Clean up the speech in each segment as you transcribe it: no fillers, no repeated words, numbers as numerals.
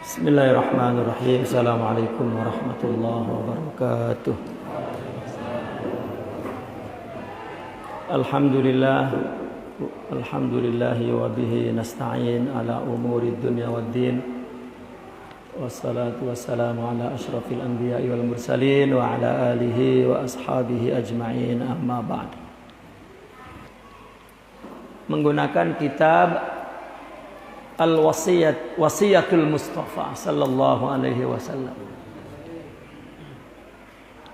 Bismillahirrahmanirrahim. Assalamualaikum warahmatullahi wabarakatuh. Alhamdulillahi wa bihi nasta'in ala umuri dunya waddin. Wassalatu wassalamu ala asyrafil anbiya'i wal mursalin wa ala alihi wa ashabihi ajma'in, amma ba'd. Menggunakan kitab Wasiyatul Mustafa sallallahu alaihi wasallam.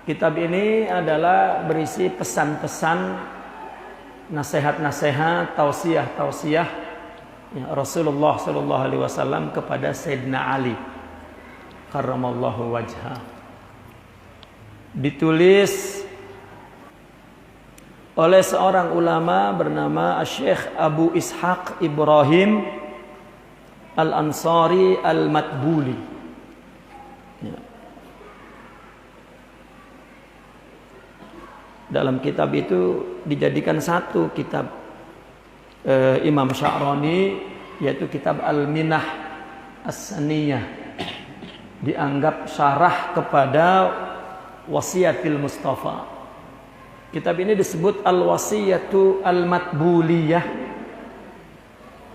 Kitab ini adalah berisi pesan-pesan, nasihat-nasihat, tausiah-tausiah ya, Rasulullah sallallahu alaihi wasallam kepada Sayyidina Ali karramallahu wajhah. Ditulis oleh seorang ulama bernama Syekh Abu Ishaq Ibrahim Al-Ansari Al-Matbuli ya. Dalam kitab itu dijadikan satu kitab Imam Sya'rani, yaitu kitab Al-Minah As-Saniyah, dianggap syarah kepada Wasiyatil Mustafa. Kitab ini disebut Al-Wasiyatu Al-Matbuliyah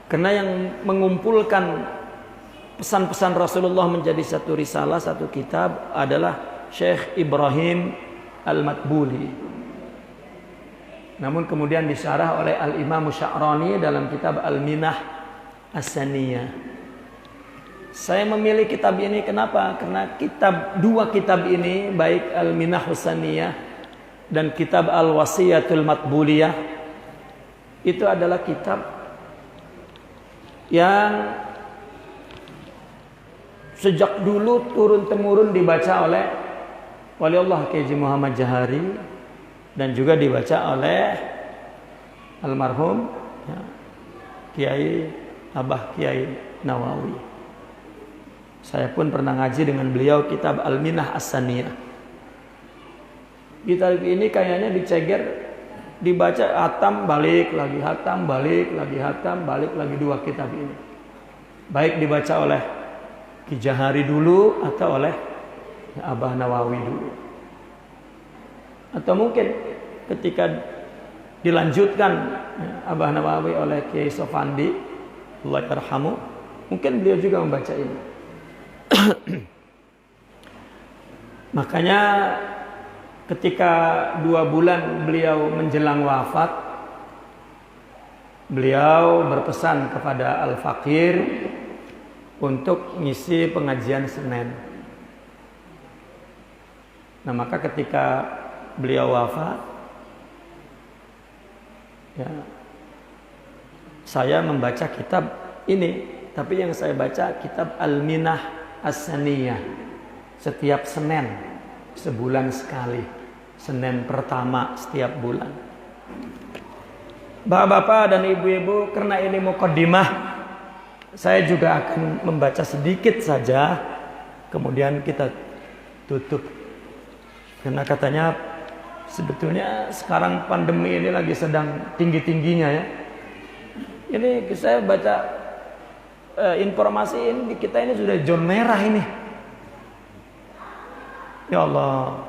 karena yang mengumpulkan pesan-pesan Rasulullah menjadi satu risalah, satu kitab adalah Syekh Ibrahim Al-Matbuli. Namun kemudian disyarah oleh Al-Imam Sya'rani dalam kitab Al-Minah As-Saniyah. Saya memilih kitab ini kenapa? Karena dua kitab ini, baik Al-Minah As-Saniyah dan kitab Al-Wasiyatul Matbuliyah, itu adalah kitab yang sejak dulu turun-temurun dibaca oleh Waliullah Kiai Muhammad Jahari dan juga dibaca oleh almarhum ya, Kiai Abah Kiai Nawawi. Saya pun pernah ngaji dengan beliau kitab Al-Minah As-Saniyah. Kitab ini kayaknya diceger, dibaca hatam balik lagi, hatam balik lagi, hatam balik lagi, dua kitab ini. Baik dibaca oleh Ki Jahari dulu atau oleh Abah Nawawi dulu. Atau mungkin ketika dilanjutkan Abah Nawawi oleh Kiai Sofandi, Allah yarhamu, mungkin beliau juga membaca ini. Makanya ketika 2 bulan beliau menjelang wafat, beliau berpesan kepada Al-Fakir untuk ngisi pengajian Senin. Nah, maka ketika beliau wafat, ya, saya membaca kitab ini, tapi yang saya baca kitab Al-Minah As-Saniyah setiap Senin, sebulan sekali. Senin pertama setiap bulan. Bapak-bapak dan ibu-ibu, karena ini muqaddimah, saya juga akan membaca sedikit saja, kemudian kita tutup. Karena katanya sebetulnya sekarang pandemi ini lagi sedang tinggi-tingginya ya. Ini saya baca informasi ini, kita ini sudah zona merah ini. Ya Allah,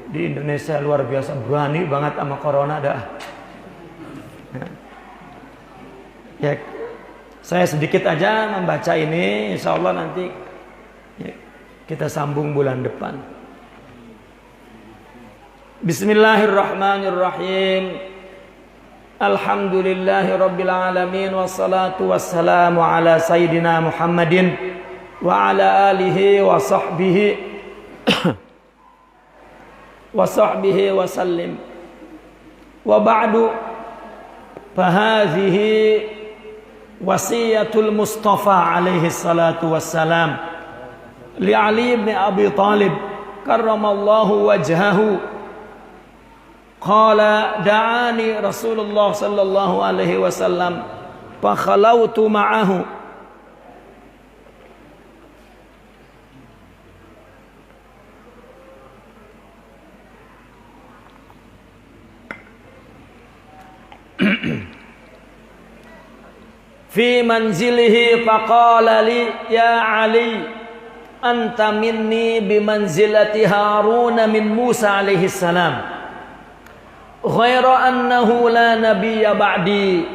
di Indonesia luar biasa berani banget sama corona dah. Ya, saya sedikit aja membaca ini, insya Allah nanti ya, kita sambung bulan depan. Bismillahirrahmanirrahim. Alhamdulillahi rabbil alamin, wassalatu wassalamu ala sayyidina Muhammadin wa ala alihi wa sahbihi wa sahbihi wa sallim. Wa ba'du, fahadhihi wasiyatul Mustafa alaihi salatu wassalam li Ali ibn Abi Talib karramallahu wajhahu. Qala da'ani Rasulullah sallallahu alaihi wasallam fa khalawtu ma'ahu fi manzilihi faqala li ya Ali anta minni bimanzilati Harun min Musa alaihi salam ghaira annahu la nabiyya ba'di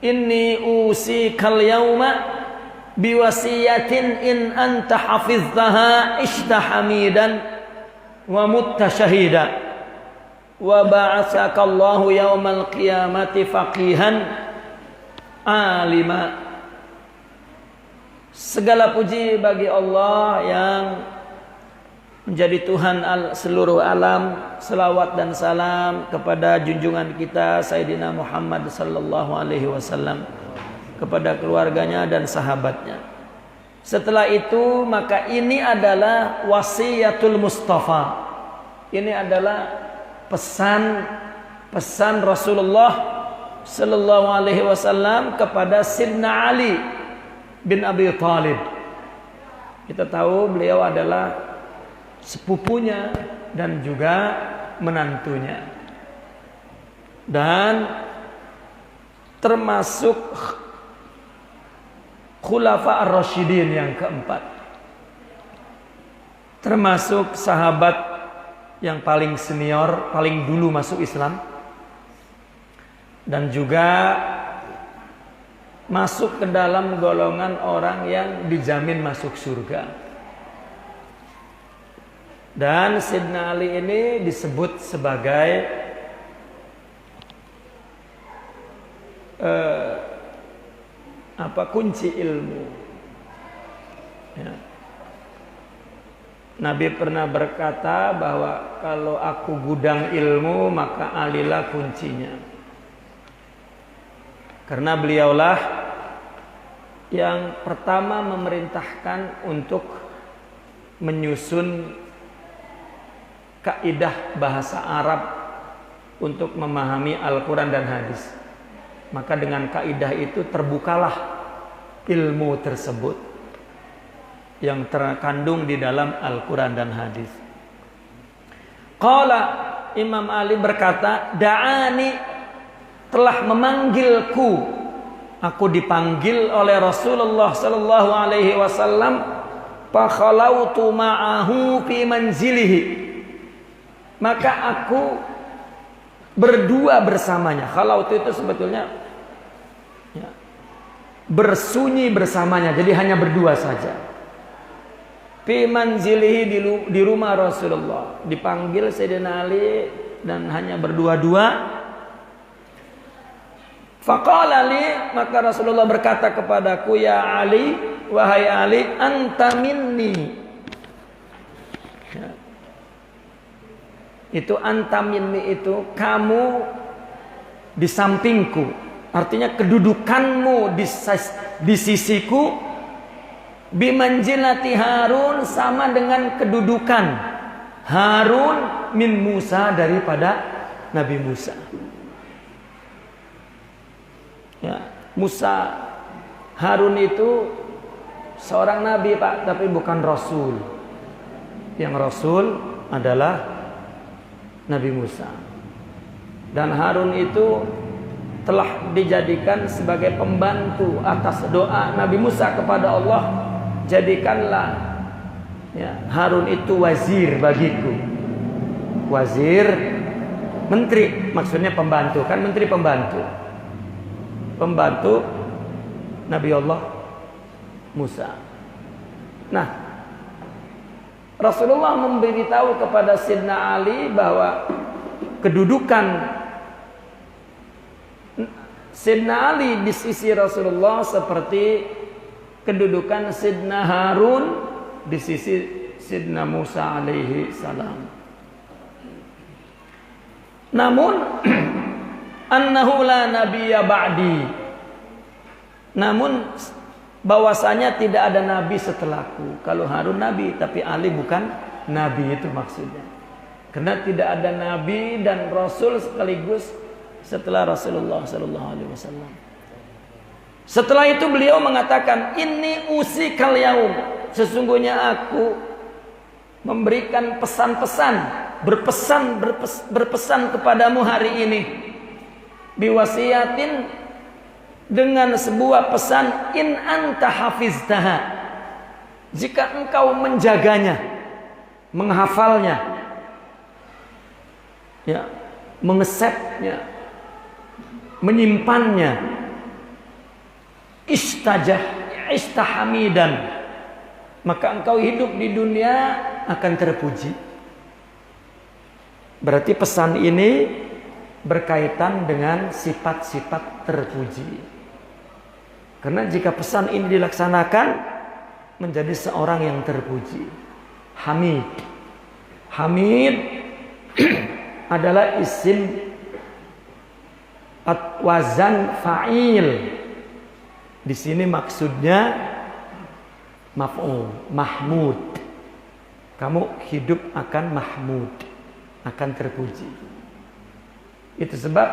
inni usikal yawma biwasiyatin in anta hafiztaha ishtahamidan wa mutta syahida wa ba'atsakallahu yawmal qiyamati faqihan alima. Segala puji bagi Allah yang menjadi Tuhan seluruh alam. Selawat dan salam kepada junjungan kita Sayyidina Muhammad sallallahu alaihi wasallam, kepada keluarganya dan sahabatnya. Setelah itu maka ini adalah wasiyatul Mustafa. Ini adalah pesan Rasulullah sallallahu alaihi wasallam kepada Sidna Ali bin Abi Thalib. Kita tahu beliau adalah sepupunya dan juga menantunya, dan termasuk Khulafa ar-Rasyidin yang keempat, termasuk sahabat yang paling senior, paling dulu masuk Islam, dan juga masuk ke dalam golongan orang yang dijamin masuk surga. Dan Sidna Ali ini disebut sebagai kunci ilmu. Ya. Nabi pernah berkata bahwa kalau aku gudang ilmu maka Alilah kuncinya. Karena beliaulah yang pertama memerintahkan untuk menyusun kaidah bahasa Arab untuk memahami Al-Quran dan hadis. Maka dengan kaidah itu terbukalah ilmu tersebut yang terkandung di dalam Al-Quran dan hadis. Qala, Imam Ali berkata, da'ani, telah memanggilku, aku dipanggil oleh Rasulullah sallallahu alaihi wasallam, fa khalautu ma'ahu fi manzilihi, maka aku berdua bersamanya. Khalautu itu sebetulnya ya, bersunyi bersamanya, jadi hanya berdua saja. Fi manzilihi, di rumah Rasulullah, dipanggil Sayyidina Ali dan hanya berdua-dua. Faqala li, maka Rasulullah berkata kepadaku, ya Ali, wahai Ali, anta minni. Ya. Itu anta minni itu kamu di sampingku. Artinya kedudukanmu di sisiku. Bimanjilati Harun, sama dengan kedudukan Harun min Musa, daripada Nabi Musa. Ya, Musa, Harun itu seorang nabi Pak, tapi bukan rasul. Yang rasul adalah Nabi Musa. Dan Harun itu telah dijadikan sebagai pembantu atas doa Nabi Musa kepada Allah. Jadikanlah ya, Harun itu wazir bagiku. Wazir, menteri, maksudnya pembantu, kan menteri pembantu. Pembantu Nabi Allah Musa. Nah, Rasulullah memberitahu kepada Sidna Ali bahwa kedudukan Sidna Ali di sisi Rasulullah seperti kedudukan Sidna Harun di sisi Sidna Musa alaihi salam. Namun annahu la nabiyya ba'di, namun bahwasanya tidak ada nabi setelahku. Kalau Harun nabi, tapi Ali bukan nabi, itu maksudnya. Karena tidak ada nabi dan rasul sekaligus setelah Rasulullah sallallahu alaihi wasallam. Setelah itu beliau mengatakan, inni usikal yaum, sesungguhnya aku memberikan pesan-pesan, berpesan kepadamu hari ini, biwasiyatin, dengan sebuah pesan, in anta hafiztaha, jika engkau menjaganya, menghafalnya, ya, mengesepnya, menyimpannya, istahamidan, maka engkau hidup di dunia akan terpuji. Berarti pesan ini berkaitan dengan sifat-sifat terpuji. Karena jika pesan ini dilaksanakan, menjadi seorang yang terpuji. Hamid. Hamid adalah isim wazan fa'il. Di sini maksudnya maf'ul, mahmud. Kamu hidup akan mahmud, akan terpuji. Itu sebab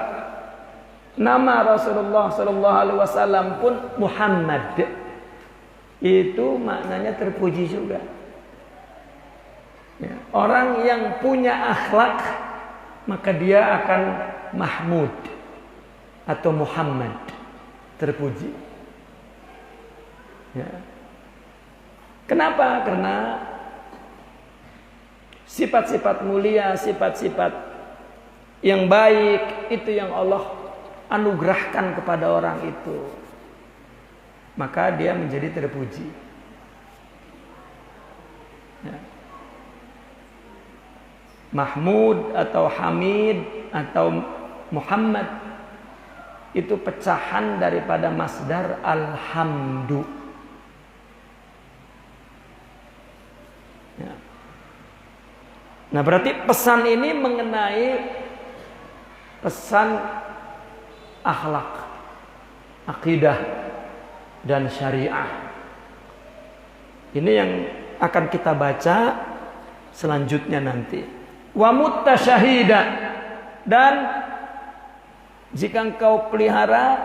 nama Rasulullah sallallahu alaihi wasallam pun Muhammad. Itu maknanya terpuji juga. Ya, orang yang punya akhlak, maka dia akan mahmud atau Muhammad, terpuji. Ya. Kenapa? Karena sifat-sifat mulia, sifat-sifat yang baik itu yang Allah anugerahkan kepada orang itu, maka dia menjadi terpuji. Ya. Mahmud atau Hamid atau Muhammad itu pecahan daripada masdar alhamdu. Ya. Nah, berarti pesan ini mengenai pesan akhlak, akidah, dan syariah. Ini yang akan kita baca selanjutnya nanti. Wa muttasyahida, dan jika engkau pelihara,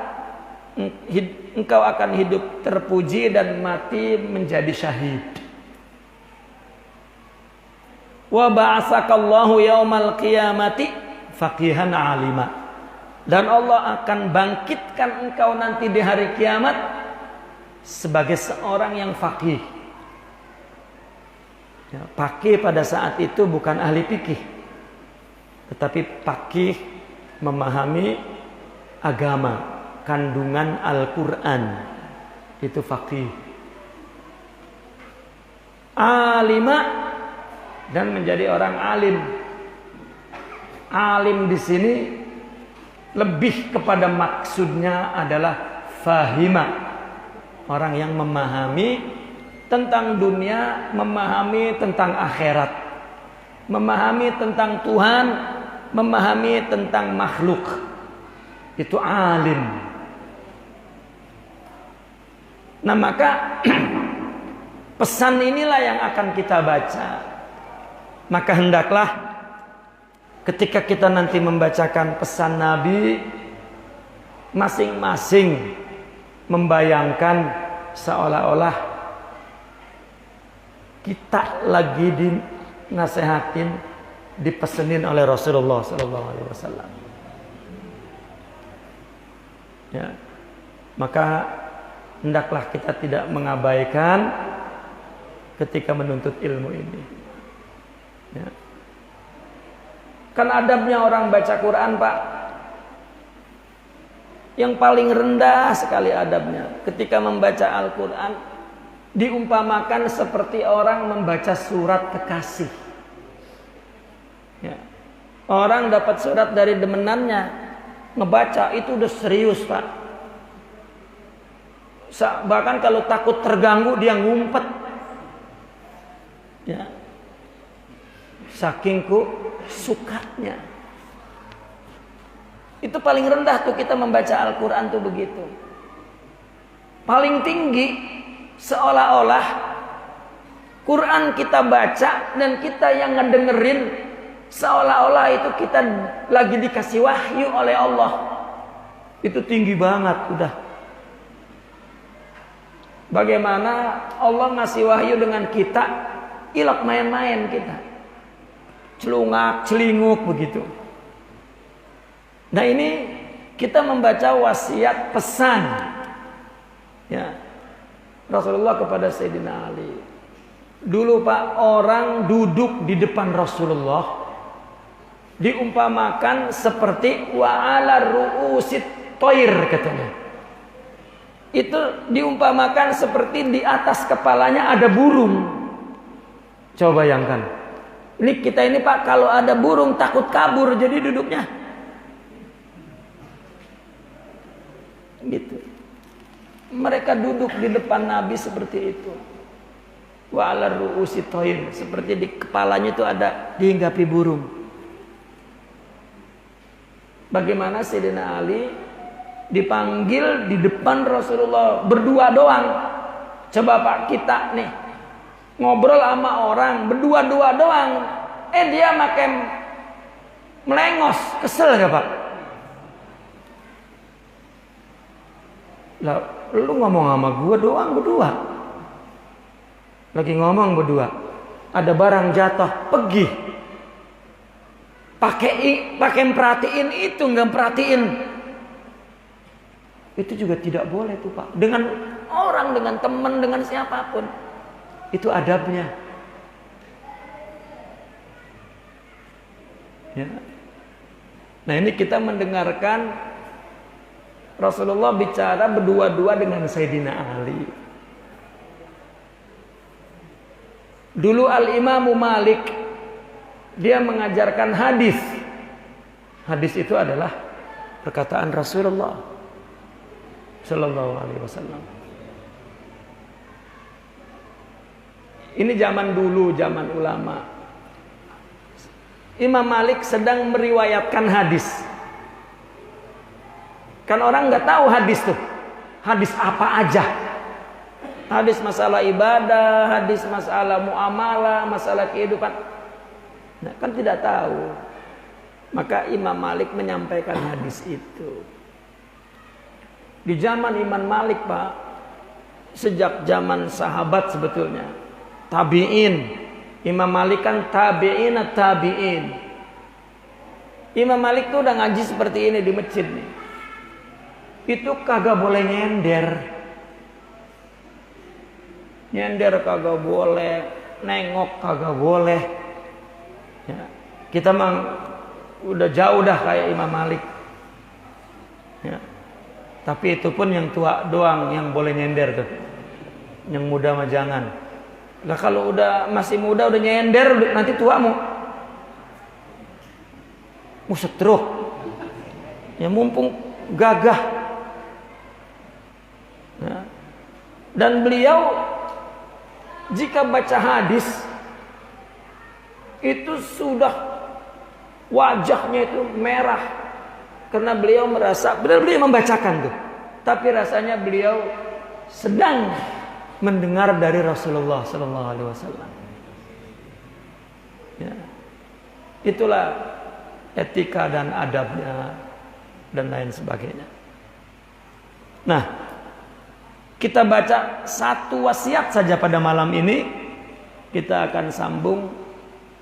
engkau akan hidup terpuji dan mati menjadi syahid. Wa ba'atsakallahu yaumal qiyamati faqihan alima, dan Allah akan bangkitkan engkau nanti di hari kiamat sebagai seorang yang faqih. Ya, faqih pada saat itu bukan ahli fikih, tetapi faqih memahami agama, kandungan Al-Quran, itu faqih. Alima, dan menjadi orang alim. Alim di sini lebih kepada maksudnya adalah fahima, orang yang memahami tentang dunia, memahami tentang akhirat, memahami tentang Tuhan, memahami tentang makhluk. Itu alim. Nah, maka pesan inilah yang akan kita baca. Maka hendaklah ketika kita nanti membacakan pesan Nabi, masing-masing membayangkan seolah-olah kita lagi dinasehatin, dipesenin oleh Rasulullah SAW. Ya, maka hendaklah kita tidak mengabaikan ketika menuntut ilmu ini. Ya. Kan adabnya orang baca Quran, Pak, yang paling rendah sekali adabnya ketika membaca Al-Quran, diumpamakan seperti orang membaca surat kekasih. Ya. Orang dapat surat dari demenannya, ngebaca itu udah serius, Pak. Bahkan kalau takut terganggu dia ngumpet. Ya. Saking sukanya. Itu paling rendah tuh kita membaca Al-Quran tuh begitu. Paling tinggi seolah-olah Quran kita baca dan kita yang ngedengerin, seolah-olah itu kita lagi dikasih wahyu oleh Allah. Itu tinggi banget udah. Bagaimana Allah ngasih wahyu dengan kita, ilok main-main kita, celungak celinguk begitu. Nah, ini kita membaca wasiat pesan ya Rasulullah kepada Sayyidina Ali. Dulu Pak, orang duduk di depan Rasulullah diumpamakan seperti wa ala ru'usit toir katanya. Itu diumpamakan seperti di atas kepalanya ada burung. Coba bayangkan. Ini kita ini Pak, kalau ada burung takut kabur jadi duduknya. Gitu. Mereka duduk di depan Nabi seperti itu. Wa ala ru'usi toir, seperti di kepalanya itu ada dihinggapi burung. Bagaimana Sayyidina Ali dipanggil di depan Rasulullah berdua doang. Coba Pak, kita nih ngobrol sama orang berdua-dua doang. Dia makin melengos, kesel gak Pak? Lah, lu ngomong sama gua doang berdua. Lagi ngomong berdua, ada barang jatuh, pergi. Pakai perhatiin itu, nggak perhatiin. Itu juga tidak boleh tuh Pak. Dengan orang, dengan teman, dengan siapapun. Itu adabnya. Ya. Nah ini kita mendengarkan Rasulullah bicara berdua-dua dengan Sayyidina Ali. Dulu Al-Imamu Malik dia mengajarkan hadis. Hadis itu adalah perkataan Rasulullah Sallallahu Alaihi Wasallam. Ini zaman dulu, zaman ulama. Imam Malik sedang meriwayatkan hadis. Kan orang nggak tahu hadis tuh. Hadis apa aja? Hadis masalah ibadah, hadis masalah muamalah, masalah kehidupan. Nah, kan tidak tahu. Maka Imam Malik menyampaikan hadis itu. Di zaman Imam Malik Pak, sejak zaman sahabat sebetulnya, tabi'in. Imam Malik kan tabi'in. Imam Malik tuh udah ngaji seperti ini di masjid nih. Itu kagak boleh nyender. Nyender kagak boleh, nengok kagak boleh. Ya, kita mang udah jauh dah kayak Imam Malik. Ya. Tapi itu pun yang tua doang yang boleh nyender tuh. Yang muda mah jangan. Lah kalau udah masih muda udah nyender, nanti tua mau setruk. Ya mumpung gagah. Ya. Dan beliau jika baca hadis itu sudah wajahnya itu merah karena beliau merasa benar beliau membacakan tuh, tapi rasanya beliau sedang mendengar dari Rasulullah Sallallahu Alaihi Wasallam. Ya. Itulah etika dan adabnya dan lain sebagainya. Nah, kita baca satu wasiat saja pada malam ini. Kita akan sambung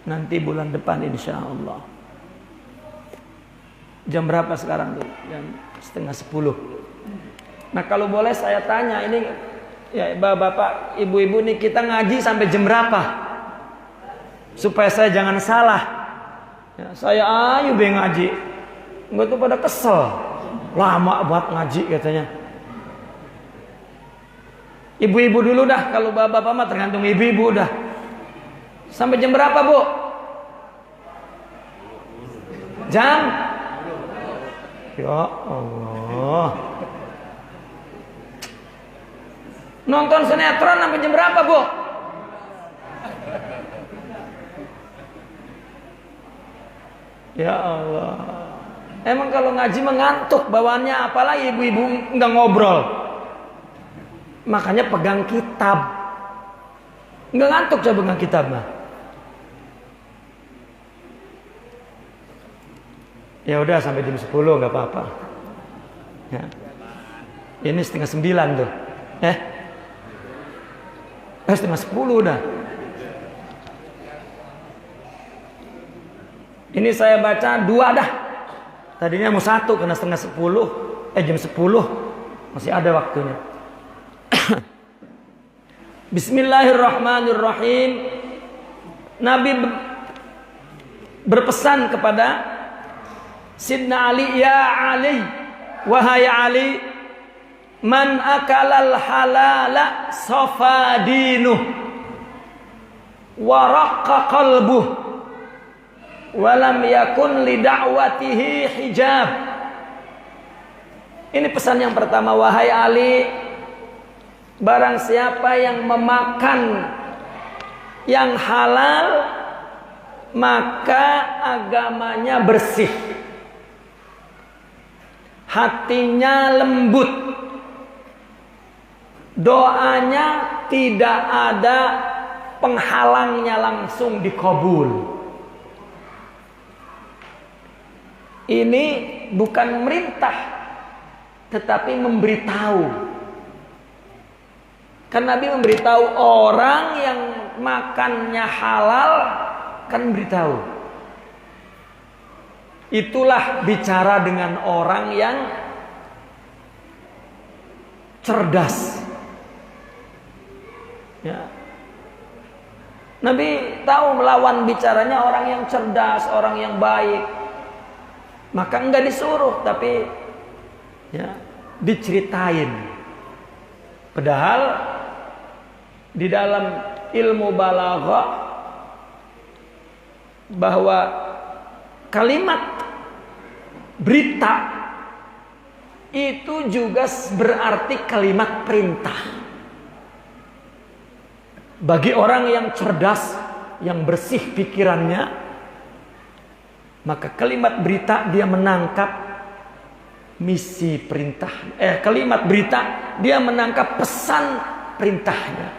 nanti bulan depan insya Allah. Jam berapa sekarang tuh? Jam 9:30. Nah kalau boleh saya tanya ini ya bapak-bapak, ibu-ibu nih, kita ngaji sampai jam berapa? Supaya saya jangan salah. Ya, saya ayo be ngaji. Enggak tuh pada kesel. Lama buat ngaji katanya. Ibu-ibu dulu dah, kalau bapak-bapak mah tergantung ibu-ibu dah. Sampai jam berapa Bu? Jam? Ya Allah. Nonton sinetron sampai jam berapa Bu? Ya Allah. Emang kalau ngaji mengantuk bawaannya, apalagi ibu-ibu nggak ngobrol. Makanya pegang kitab. Nggak ngantuk coba pegang kitab mah. Ya udah sampai jam 10 nggak apa-apa. Ya. Ini 8:30 tuh. 9:30 dah. Ini saya baca 2 dah. Tadinya mau 1 karena setengah 10. Jam 10 masih ada waktunya. Bismillahirrahmanirrahim. Nabi berpesan kepada Sidna Ali, ya Ali, wahai Ali, man akalal halala safa dinuh wa raqqa qalbuh wa lam yakun li da'watihi hijab. Ini pesan yang pertama, wahai Ali, barang siapa yang memakan yang halal maka agamanya bersih, hatinya lembut, doanya tidak ada penghalangnya, langsung dikabul. Ini bukan merintah, tetapi memberitahu. Kan Nabi memberitahu orang yang makannya halal, kan beritahu. Itulah bicara dengan orang yang cerdas. Ya. Nabi tahu melawan bicaranya orang yang cerdas, orang yang baik. Maka enggak disuruh, tapi ya, diceritain. Padahal di dalam ilmu balaghah bahwa kalimat berita itu juga berarti kalimat perintah. Bagi orang yang cerdas, yang bersih pikirannya, maka kalimat berita dia menangkap misi perintah. Kalimat berita dia menangkap pesan perintahnya.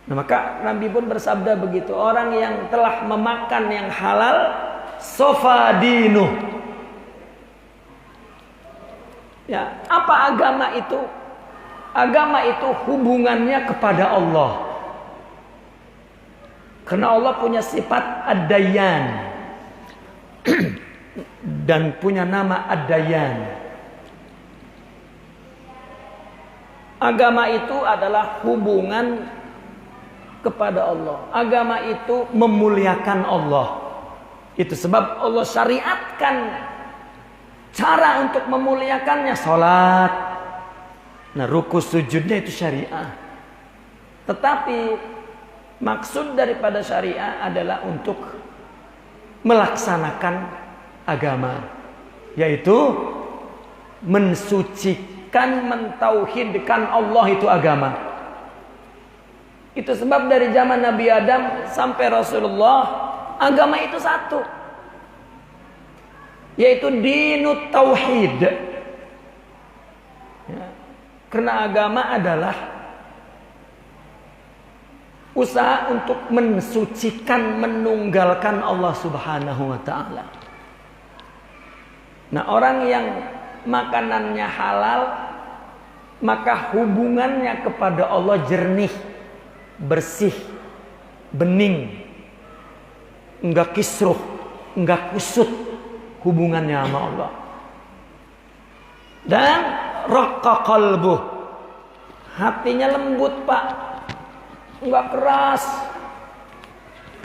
Nah, maka Nabi pun bersabda begitu, orang yang telah memakan yang halal sofa dinuh. Ya, apa agama itu? Agama itu hubungannya kepada Allah. Karena Allah punya sifat ad-dayyan dan punya nama ad-dayyan. Agama itu adalah hubungan kepada Allah. Agama itu memuliakan Allah. Itu sebab Allah syariatkan cara untuk memuliakannya, salat. Nah, ruku sujudnya itu syariah. Tetapi maksud daripada syariah adalah untuk melaksanakan agama, yaitu mensucikan, mentauhidkan Allah, itu agama. Itu sebab dari zaman Nabi Adam sampai Rasulullah, agama itu satu, yaitu dinut tauhid. Ya. Karena agama adalah usaha untuk mensucikan, menunggalkan Allah Subhanahu wa ta'ala. Nah, orang yang makanannya halal, maka hubungannya kepada Allah jernih, bersih, bening, enggak kisruh, enggak kusut hubungannya sama Allah. Dan raqqa qalbuh, hatinya lembut, Pak, enggak keras,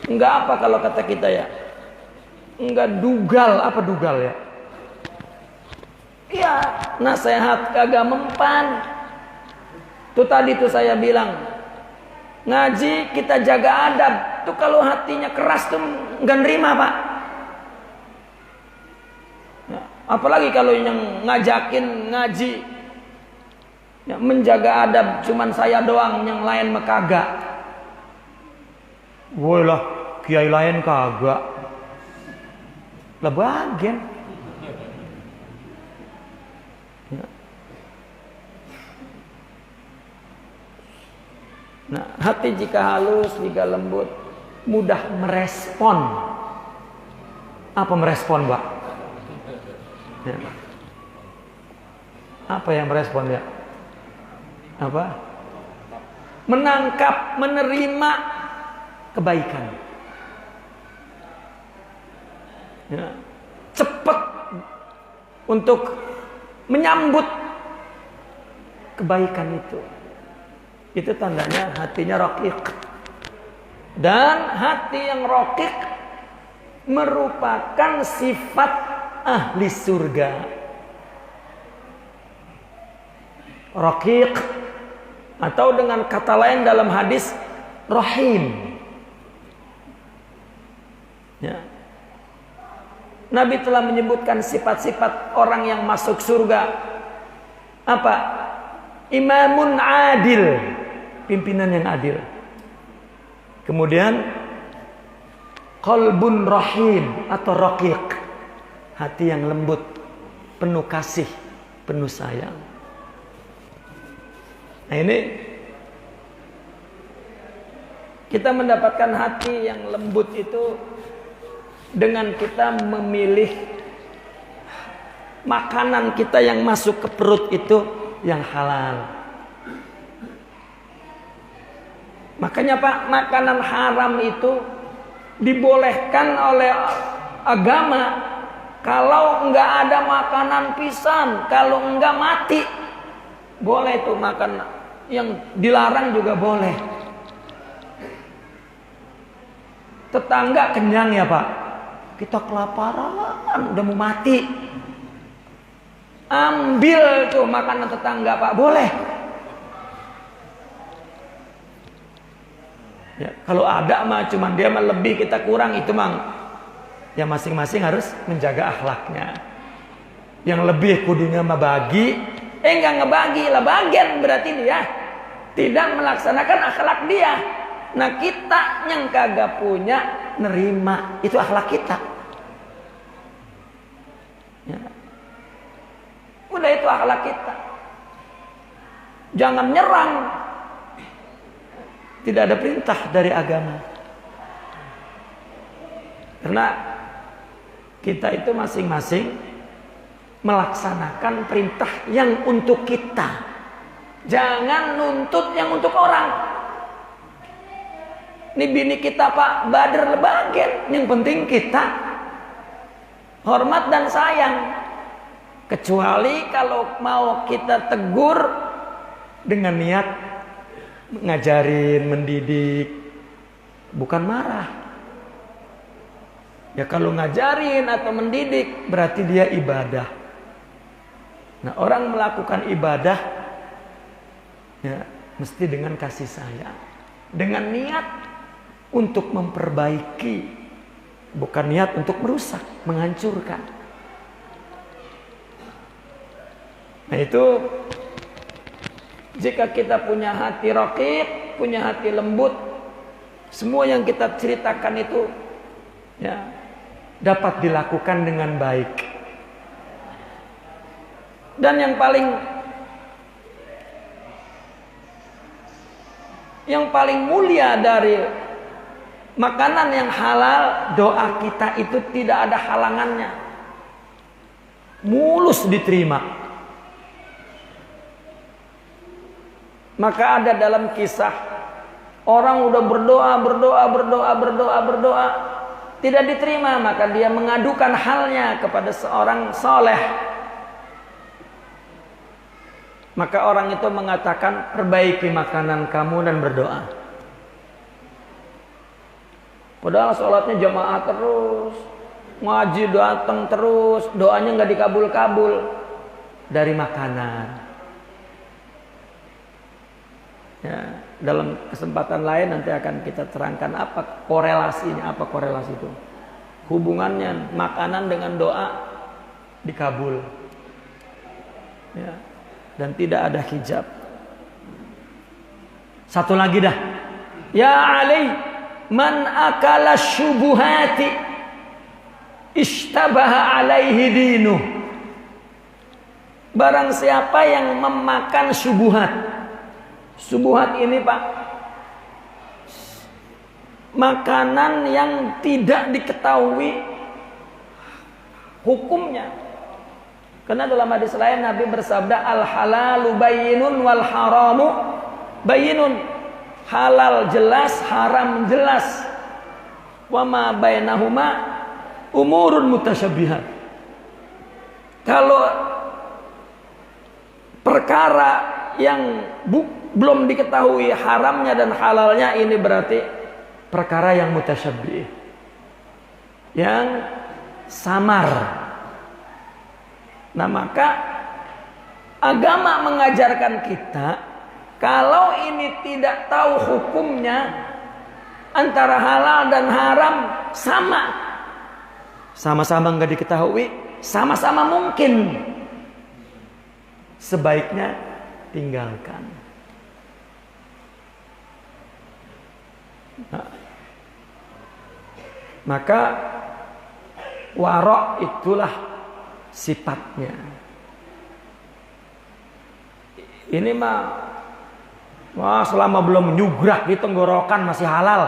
enggak apa kalau kata kita ya, enggak dugal. Apa dugal ya? Iya, nasihat kagak mempan. Tuh tadi tuh saya bilang, ngaji kita jaga adab. Tuh kalau hatinya keras tuh nggak nerima, Pak. Ya, apalagi kalau yang ngajakin ngaji, ya, menjaga adab cuman saya doang, yang lain mah kagak. Woi lah, kiai lain kagak. Lah bagian. Ya. Nah, hati jika halus, jika lembut, mudah merespon. Apa merespon, Pak? Ya. Apa yang merespon ya? Apa? Menangkap, menerima kebaikan. Ya, cepat untuk menyambut kebaikan itu. Itu tandanya hatinya raqiq. Dan hati yang raqiq merupakan sifat ahli surga. Raqiq atau dengan kata lain dalam hadis rahim. Ya. Nabi telah menyebutkan sifat-sifat orang yang masuk surga. Apa? Imamun adil, pimpinan yang adil. Kemudian qalbun rahim atau raqiq, hati yang lembut, penuh kasih, penuh sayang. Nah ini kita mendapatkan hati yang lembut itu dengan kita memilih makanan kita yang masuk ke perut itu yang halal. Makanya Pak, makanan haram itu dibolehkan oleh agama kalau enggak ada makanan pisan, kalau enggak mati. Boleh tuh makan, yang dilarang juga boleh. Tetangga kenyang ya Pak, kita kelaparan udah mau mati, ambil tuh makanan tetangga Pak, boleh. Ya, kalau ada mah cuman dia mah lebih kita kurang, itu mah ya masing-masing harus menjaga akhlaknya. Yang lebih kudunya mah bagi, enggak ngebagi lah, bagian berarti dia tidak melaksanakan akhlak dia. Nah kita yang kagak punya nerima, itu akhlak kita. Ya. Udah itu akhlak kita. Jangan nyerang. Tidak ada perintah dari agama. Karena kita itu masing-masing melaksanakan perintah yang untuk kita. Jangan nuntut yang untuk orang. Ini bini kita Pak, bader lebagen. Yang penting kita hormat dan sayang. Kecuali kalau mau kita tegur dengan niat ngajarin, mendidik, bukan marah. Ya kalau ngajarin atau mendidik berarti dia ibadah. Nah orang melakukan ibadah ya mesti dengan kasih sayang, dengan niat untuk memperbaiki, bukan niat untuk merusak, menghancurkan. Nah itu jika kita punya hati raqiq, punya hati lembut, semua yang kita ceritakan itu ya dapat dilakukan dengan baik. Dan yang paling mulia dari makanan yang halal, doa kita itu tidak ada halangannya, mulus diterima. Maka ada dalam kisah orang udah berdoa tidak diterima, maka dia mengadukan halnya kepada seorang soleh. Maka orang itu mengatakan, perbaiki makanan kamu dan berdoa. Padahal sholatnya jamaah terus, ngaji datang terus, doanya nggak dikabul-kabul dari makanan. Ya, dalam kesempatan lain nanti akan kita terangkan apa korelasinya, apa korelasi itu. Hubungannya makanan dengan doa dikabul. Ya, dan tidak ada hijab. Satu lagi dah. Ya Ali, man akala syubuhati ishtabaha alaihi dinu. Barang siapa yang memakan syubuhat. Subuhat ini Pak, makanan yang tidak diketahui hukumnya. Karena dalam hadis lain Nabi bersabda, al halalu bayyinun wal haramu bayyinun. Halal jelas, haram jelas. Wa ma bainahuma umurun mutasyabihat. Kalau perkara yang belum diketahui haramnya dan halalnya, ini berarti perkara yang mutasyabih, yang samar. Nah, maka agama mengajarkan kita, kalau ini tidak tahu hukumnya antara halal dan haram, sama-sama nggak diketahui, sama-sama mungkin, sebaiknya tinggalkan. Nah, maka warok itulah sifatnya. Ini wah, selama belum nyugrak di tenggorokan masih halal.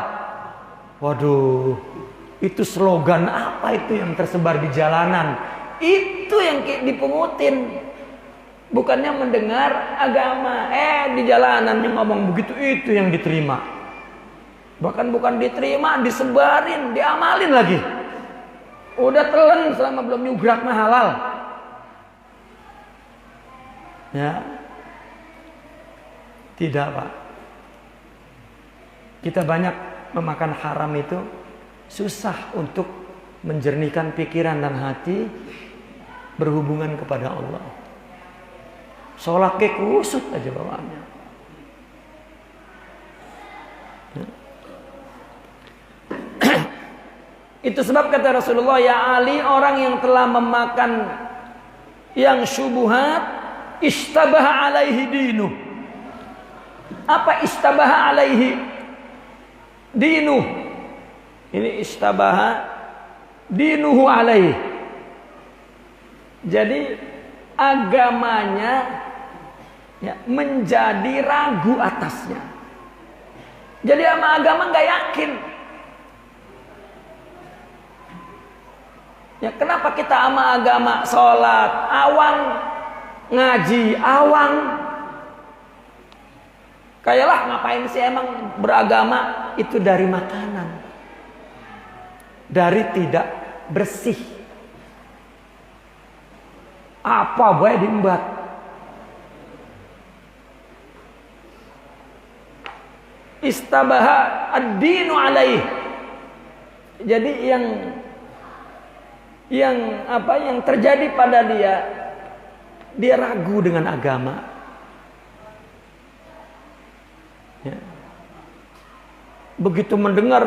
Waduh, itu slogan apa itu yang tersebar di jalanan? Itu yang dipungutin. Bukannya mendengar agama. Di jalanan yang ngomong begitu, itu yang diterima. Bahkan bukan diterima, disebarin, diamalin lagi. Udah telan selama belum nyugrak mah halal. Ya. Tidak, Pak. Kita banyak memakan haram itu susah untuk menjernihkan pikiran dan hati berhubungan kepada Allah. Sholat kayak kusut aja bawaannya. Itu sebab kata Rasulullah, ya Ali, orang yang telah memakan yang syubuhat, istabaha alaihi dinuh. Apa istabaha alaihi dinuh? Ini istabaha dinuhu alaihi. Jadi agamanya menjadi ragu atasnya. Jadi sama agama nggak yakin. Ya, kenapa kita sama agama sholat awang, ngaji awang? Kayalah ngapain sih emang beragama? Itu dari makanan, dari tidak bersih. Apa bae diembat. Istabaha ad-dinu alaih. Jadi yang terjadi pada dia ragu dengan agama. Ya. Begitu mendengar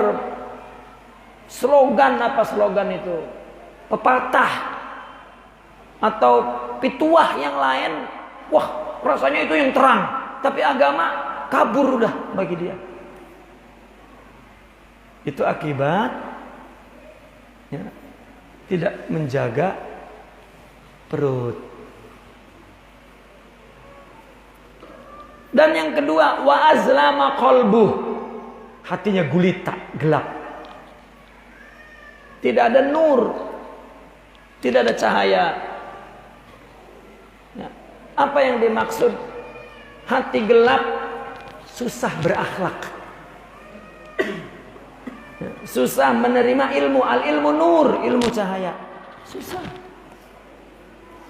slogan, apa slogan itu, pepatah atau pituah yang lain, wah rasanya itu yang terang, tapi agama kabur udah bagi dia. Itu akibat tidak menjaga perut. Dan yang kedua, wa azlama qalbuh, hatinya gulita, gelap. Tidak ada nur, tidak ada cahaya. Apa yang dimaksud hati gelap? Susah berakhlak, susah menerima ilmu. Al ilmu nur, ilmu cahaya, susah.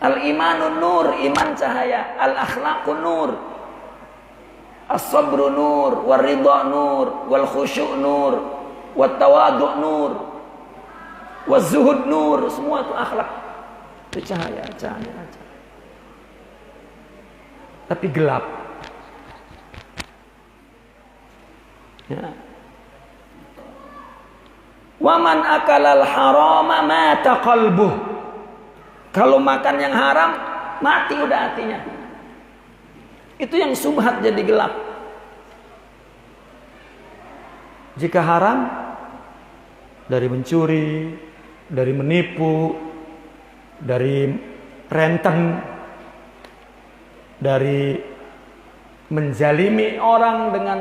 Al imanun nur, iman cahaya. Al akhlaqun nur, as-sabru nur, wal ridha nur, wal khusyu' nur, wat tawadu' nur, waz zuhud nur. Semua itu akhlak, itu cahaya. Tapi gelap. Ya. Waman akalal harama mata qalbuh. Kalau makan yang haram, mati udah hatinya. Itu yang subhat jadi gelap. Jika haram, dari mencuri, dari menipu, dari renten, dari menzalimi orang dengan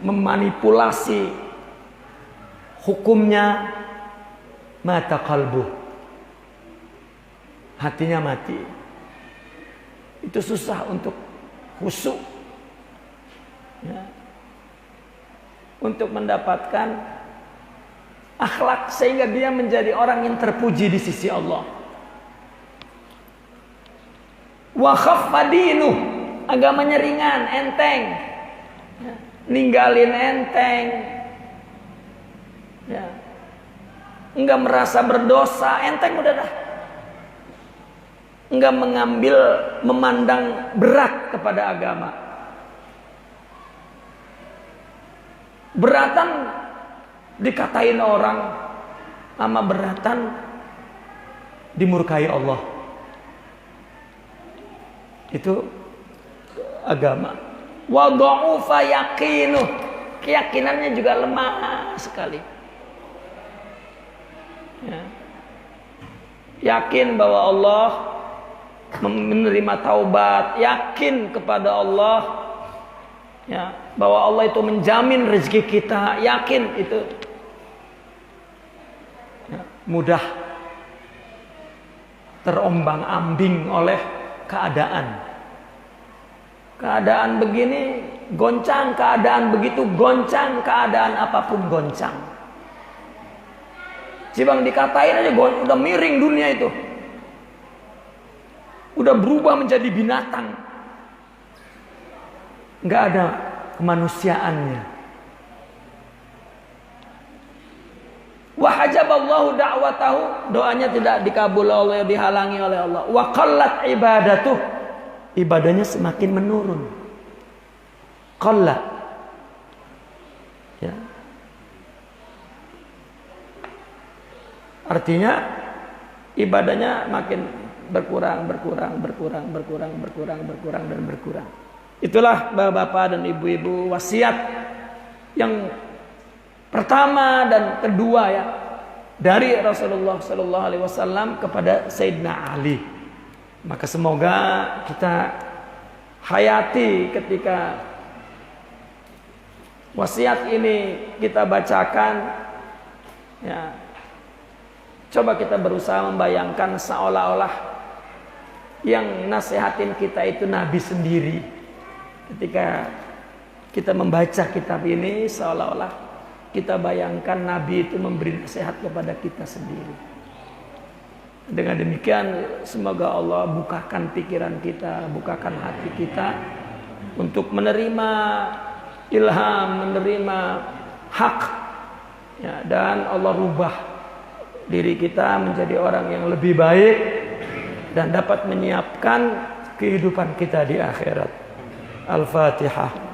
memanipulasi hukumnya, mata kalbu, hatinya mati. Itu susah untuk khusyuk, untuk mendapatkan akhlak sehingga dia menjadi orang yang terpuji di sisi Allah. Wa khaffa dinuh, agamanya ringan, enteng. Ya, ninggalin enteng. Ya. Enggak merasa berdosa, enteng udah dah. Enggak memandang berat kepada agama. Beratan dikatain orang, sama beratan dimurkai Allah. Itu agama. Wa dha'ufa yaqinuh, keyakinannya juga lemah sekali. Ya. Yakin bahwa Allah menerima taubat, yakin kepada Allah, ya, bahwa Allah itu menjamin rezeki kita, yakin itu. Ya, mudah terombang-ambing oleh keadaan. Keadaan begini goncang, keadaan begitu goncang, keadaan apapun goncang. Cibang dikatain aja udah miring dunia itu. Udah berubah menjadi binatang. Nggak ada kemanusiaannya. Wa hajaballahu da'watahu, doanya tidak dikabul oleh, dihalangi oleh Allah. Wa qallat ibadatuh, ibadahnya semakin menurun. Qallat. Ya. Artinya ibadahnya makin berkurang dan berkurang. Itulah bapak-bapak dan ibu-ibu wasiat yang pertama dan kedua ya dari Rasulullah Sallallahu Alaihi Wasallam kepada Sayyidina Ali. Maka semoga kita hayati ketika wasiat ini kita bacakan, ya, coba kita berusaha membayangkan seolah-olah yang nasihatin kita itu Nabi sendiri. Ketika kita membaca kitab ini, seolah-olah kita bayangkan Nabi itu memberi nasihat kepada kita sendiri. Dengan demikian semoga Allah bukakan pikiran kita, bukakan hati kita untuk menerima ilham, menerima hak, ya, dan Allah rubah diri kita menjadi orang yang lebih baik dan dapat menyiapkan kehidupan kita di akhirat. Al-Fatihah.